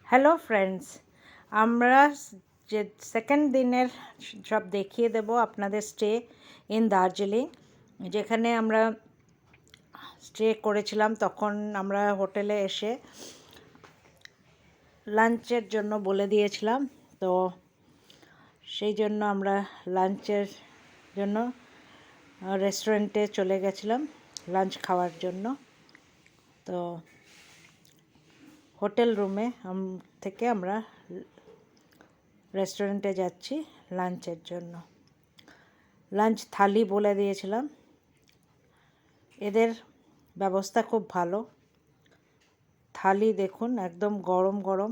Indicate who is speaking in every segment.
Speaker 1: Hello friends, আমরা যে second দিনের সব দেখিয়ে দেব আপনাদের স্টে ইন দার্জিলিং। যেখানে আমরা স্টে করেছিলাম তখন আমরা হোটেলে এসে লাঞ্চের জন্য বলে দিয়েছিলাম, তো সেই জন্য আমরা লাঞ্চের জন্য রেস্টুরেন্টে চলে গেছিলাম লাঞ্চ খাওয়ার জন্য। তো হোটেল রুমে থেকে আমরা রেস্টুরেন্টে যাচ্ছি লাঞ্চের জন্য। লাঞ্চ থালি বলে দিয়েছিলাম, এদের ব্যবস্থা খুব ভালো। থালি দেখুন, একদম গরম গরম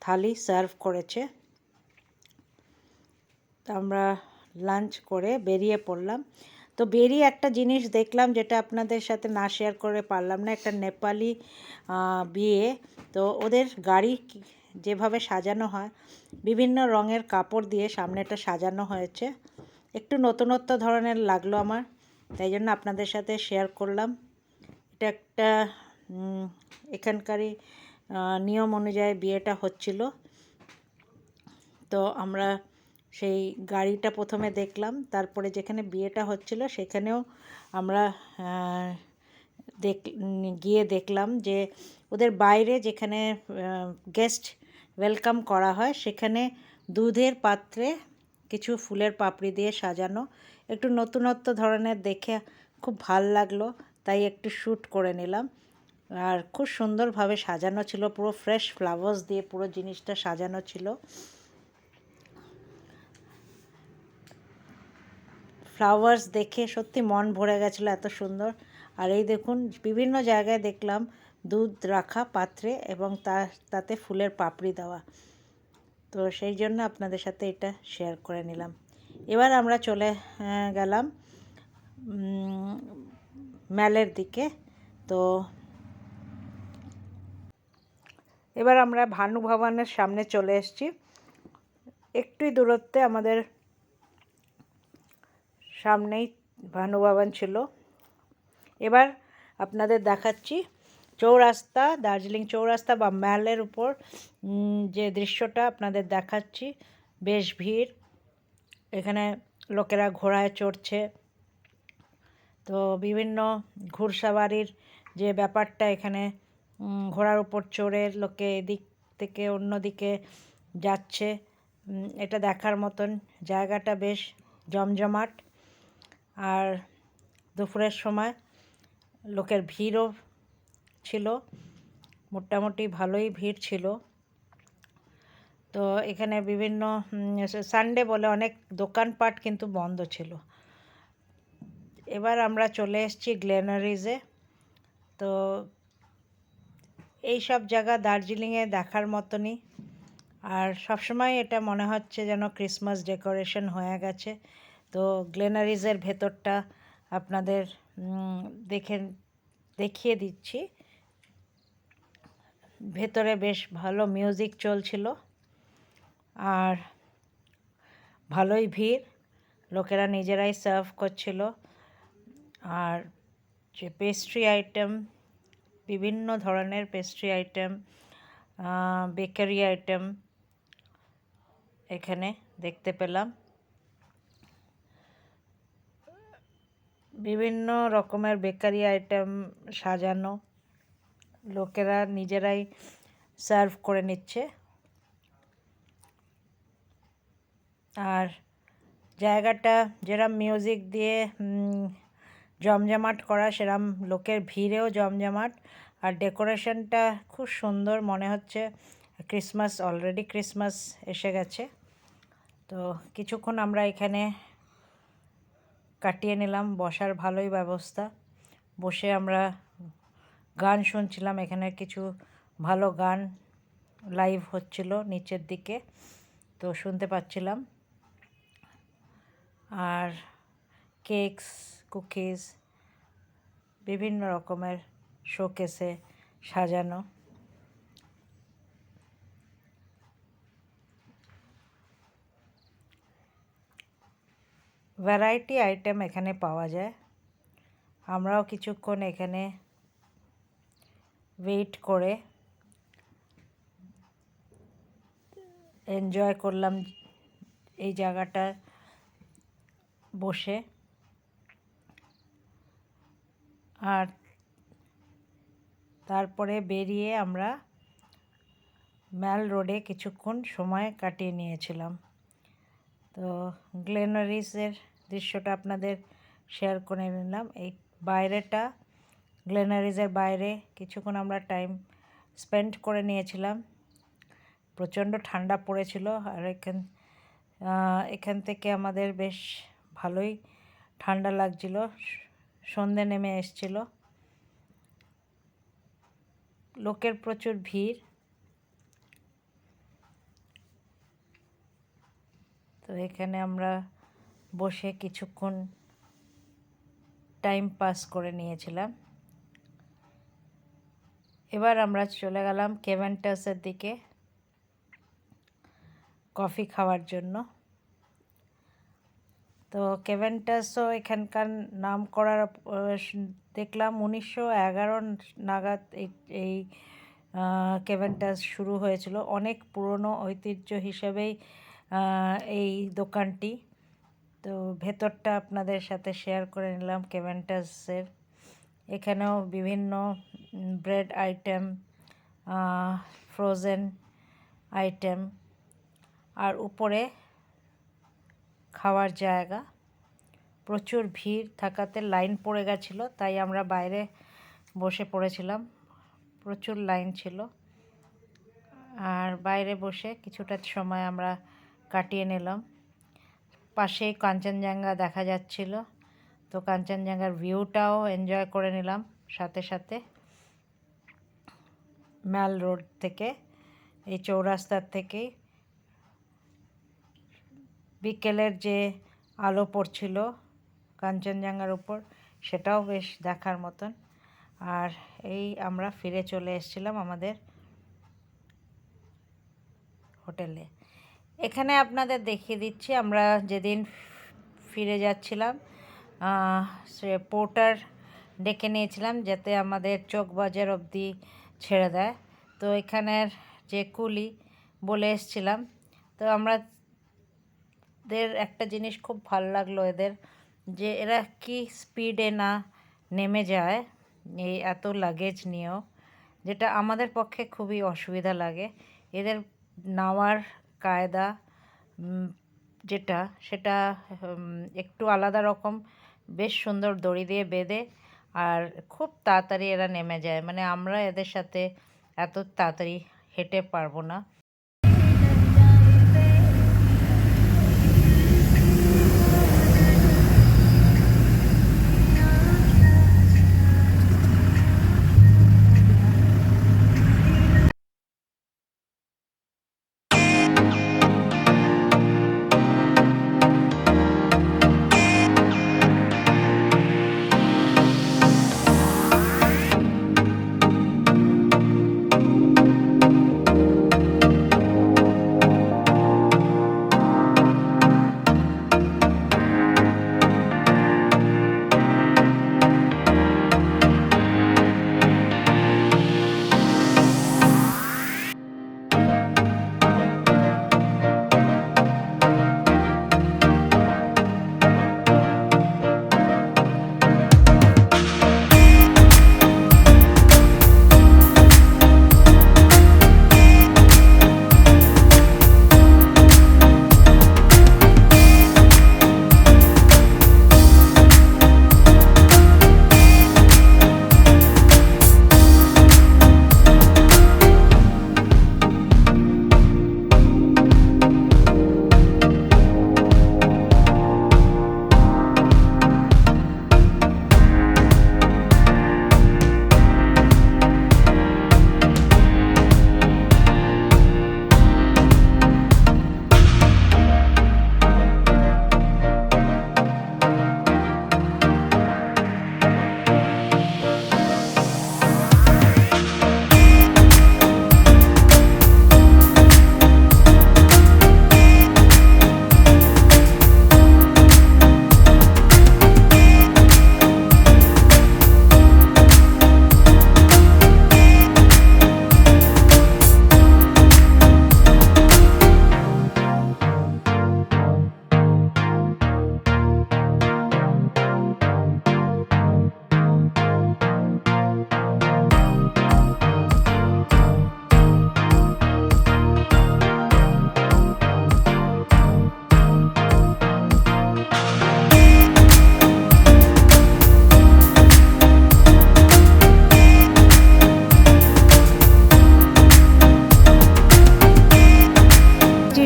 Speaker 1: থালি সার্ভ করেছে। আমরা লাঞ্চ করে বেরিয়ে পড়লাম। তো বেরিয়ে একটা জিনিস দেখলাম যেটা আপনাদের সাথে না শেয়ার করে পারলাম না। একটা নেপালি বিয়ে, তো ওদের গাড়ি যেভাবে সাজানো হয়, বিভিন্ন রঙের কাপড় দিয়ে সামনেটা সাজানো হয়েছে। একটু নতুনত্ব ধরনের লাগলো আমার, তাই জন্য আপনাদের সাথে শেয়ার করলাম। এটা একটা এখানকারই নিয়ম অনুযায়ী বিয়েটা হচ্ছিল। তো আমরা সেই গাড়িটা প্রথমে দেখলাম, তারপরে যেখানে বিয়েটা হচ্ছিল সেখানেও আমরা গিয়ে দেখলাম যে ওদের বাইরে যেখানে গেস্ট ওয়েলকাম করা হয় সেখানে দুধের পাত্রে কিছু ফুলের পাপড়ি দিয়ে সাজানো, একটু নতুনত্ব ধরনের দেখে খুব ভাল লাগলো, তাই একটু শ্যুট করে নিলাম। আর খুব সুন্দরভাবে সাজানো ছিল, পুরো ফ্রেশ ফ্লাওয়ার্স দিয়ে পুরো জিনিসটা সাজানো ছিল। ফ্লাওয়ার্স দেখে সত্যি মন ভরে গেছিলো, এত সুন্দর। আর এই দেখুন, বিভিন্ন জায়গায় দেখলাম দুধ রাখা পাত্রে এবং তাতে ফুলের পাপড়ি দেওয়া। তো সেই জন্য আপনাদের সাথে এটা শেয়ার করে নিলাম। এবার আমরা চলে গেলাম ম্যালের দিকে। তো এবার আমরা ভানু ভবনের সামনে চলে এসেছি। একটুই দূরত্বে আমাদের সামনেই ভানু ভবন ছিল। এবার আপনাদের দেখাচ্ছি চৌরাস্তা, দার্জিলিং চৌরাস্তা বা ম্যালের উপর যে দৃশ্যটা আপনাদের দেখাচ্ছি। বেশ ভিড়, এখানে লোকেরা ঘোড়ায় চড়ছে। তো বিভিন্ন ঘুড়সাওয়ারির যে ব্যাপারটা, এখানে ঘোড়ার উপর চড়ে লোকে এদিক থেকে অন্যদিকে যাচ্ছে। এটা দেখার মতন, জায়গাটা বেশ জমজমাট। আর দুপুরের সময় লোকের ভিড়ও ছিল, মোটামুটি ভালোই ভিড় ছিল। তো এখানে বিভিন্ন সানডে বলে অনেক দোকানপাট কিন্তু বন্ধ ছিল। এবার আমরা চলে এসেছি গ্লেনারিজে। তো এই সব জায়গা দার্জিলিংয়ে দেখার মতনই। আর সবসময় এটা মনে হচ্ছে যেন ক্রিসমাস ডেকোরেশন হয়ে গেছে। তো গ্লেনারিজের ভেতরটা আপনাদের দেখিয়ে দিচ্ছি। ভেতরে বেশ ভালো মিউজিক চলছিল আর ভালোই ভিড়, লোকেরা নিজেরাই সার্ভ করছিল। আর যে পেস্ট্রি আইটেম, বিভিন্ন ধরনের পেস্ট্রি আইটেম, বেকারি আইটেম এখানে দেখতে পেলাম। বিভিন্ন রকমের বেকারি আইটেম সাজানো, লোকেরা নিজেরাই সার্ভ করে নিচ্ছে। আর জায়গাটা যেরম মিউজিক দিয়ে জমজমাট করা, সেরম লোকের ভিড়েও জমজমাট। আর ডেকোরেশনটা খুব সুন্দর, মনে হচ্ছে ক্রিসমাস, অলরেডি ক্রিসমাস এসে গেছে। তো কিছুক্ষণ আমরা এখানে কাটিয়ে নিলাম, বসার ভালোই ব্যবস্থা। বসে আমরা গান শুনছিলাম, এখানে কিছু ভালো গান লাইভ হচ্ছিল নিচের দিকে, তো শুনতে পাচ্ছিলাম। আর কেকস, কুকিজ বিভিন্ন রকমের শোকেসে সাজানো। ভ্যারাইটি আইটেম এখানে পাওয়া যায়। আমরাও কিছুক্ষণ এখানে ওয়েট করে এনজয় করলাম এই জায়গাটা বসে। আর তারপরে বেরিয়ে আমরা ম্যাল রোডে কিছুক্ষণ সময় কাটিয়ে নিয়েছিলাম। তো গ্লেনারিসের দৃশ্যটা আপনাদের শেয়ার করে নিলাম। এই বাইরেটা, গ্লেনারিসের বাইরে কিছুক্ষণ আমরা টাইম স্পেন্ড করে নিয়েছিলাম। প্রচণ্ড ঠান্ডা পড়েছিল, আর এখান থেকে আমাদের বেশ ভালোই ঠান্ডা লাগছিল। সন্ধে নেমে এসছিল, লোকের প্রচুর ভিড়। তো এখানে আমরা বসে কিছুক্ষণ টাইম পাস করে নিয়েছিলাম। এবার আমরা চলে গেলাম কেভেন্টাসের দিকে কফি খাওয়ার জন্য। তো কেভেন্টাসও এখানকার নাম করার দেখলাম 1911 নাগাদ এই কেভেন্টাস শুরু হয়েছিল। অনেক পুরনো ঐতিহ্য হিসেবেই এই দোকানটি। তো ভেতরটা আপনাদের সাথে শেয়ার করে নিলাম কেভেন্টাসের। এখানেও বিভিন্ন ব্রেড আইটেম, ফ্রোজেন আইটেম, আর উপরে খাওয়ার জায়গা। প্রচুর ভিড় থাকাতে লাইন পড়ে গেছিলো, তাই আমরা বাইরে বসে পড়েছিলাম। প্রচুর লাইন ছিল, আর বাইরে বসে কিছুটা সময় আমরা কাটিয়ে নিলাম। পাশেই কাঞ্চনজঙ্ঘা দেখা যাচ্ছিল, তো কাঞ্চনজঙ্ঘার ভিউটাও এনজয় করে নিলাম। সাথে সাথে ম্যাল রোড থেকে, এই চৌরাস্তার থেকেই বিকেলের যে আলো পড়ছিল কাঞ্চনজঙ্ঘার উপর, সেটাও বেশ দেখার মতন। আর এই আমরা ফিরে চলে এসেছিলাম আমাদের হোটেলে। এখানে আপনাদের দেখিয়ে দিচ্ছি আমরা যেদিন ফিরে যাচ্ছিলাম, সে পোর্টার ডেকে নিয়েছিলাম যাতে আমাদের চোখবাজার অবধি ছেড়ে দেয়। তো এখানের যে কুলি বলে এসেছিলাম, তো আমাদের একটা জিনিস খুব ভালো লাগলো এদের, যে এরা কি স্পিডে না নেমে যায় এই এত লাগেজ নিয়েও, যেটা আমাদের পক্ষে খুবই অসুবিধা লাগে। এদের নাওয়ার কায়দা যেটা, সেটা একটু আলাদা রকম, বেশ সুন্দর দড়ি দিয়ে বেঁধে, আর খুব তাড়াতাড়ি এরা নেমে যায়। মানে আমরা এদের সাথে এত তাড়াতাড়ি হেঁটে পারবো না।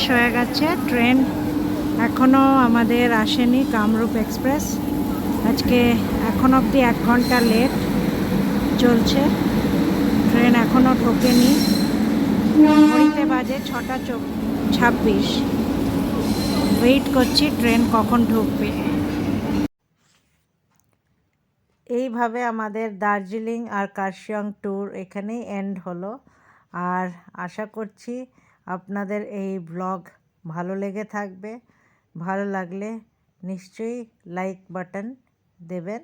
Speaker 1: শেষ হয়ে গেছে, ট্রেন এখনও আমাদের আসেনি, কামরূপ এক্সপ্রেস। আজকে এখন অবধি 1 ঘন্টা লেট চলছে, ট্রেন এখনও ঢোকেনি। ঘড়িতে বাজে 6:26। ওয়েট করছি ট্রেন কখন ঢুকবে। এইভাবে আমাদের দার্জিলিং আর কার্শিয়ং ট্যুর এখানেই এন্ড হলো। আর আশা করছি আপনাদের এই ব্লগ ভালো লেগে থাকবে। ভালো লাগলে নিশ্চয়ই লাইক বাটন দেবেন।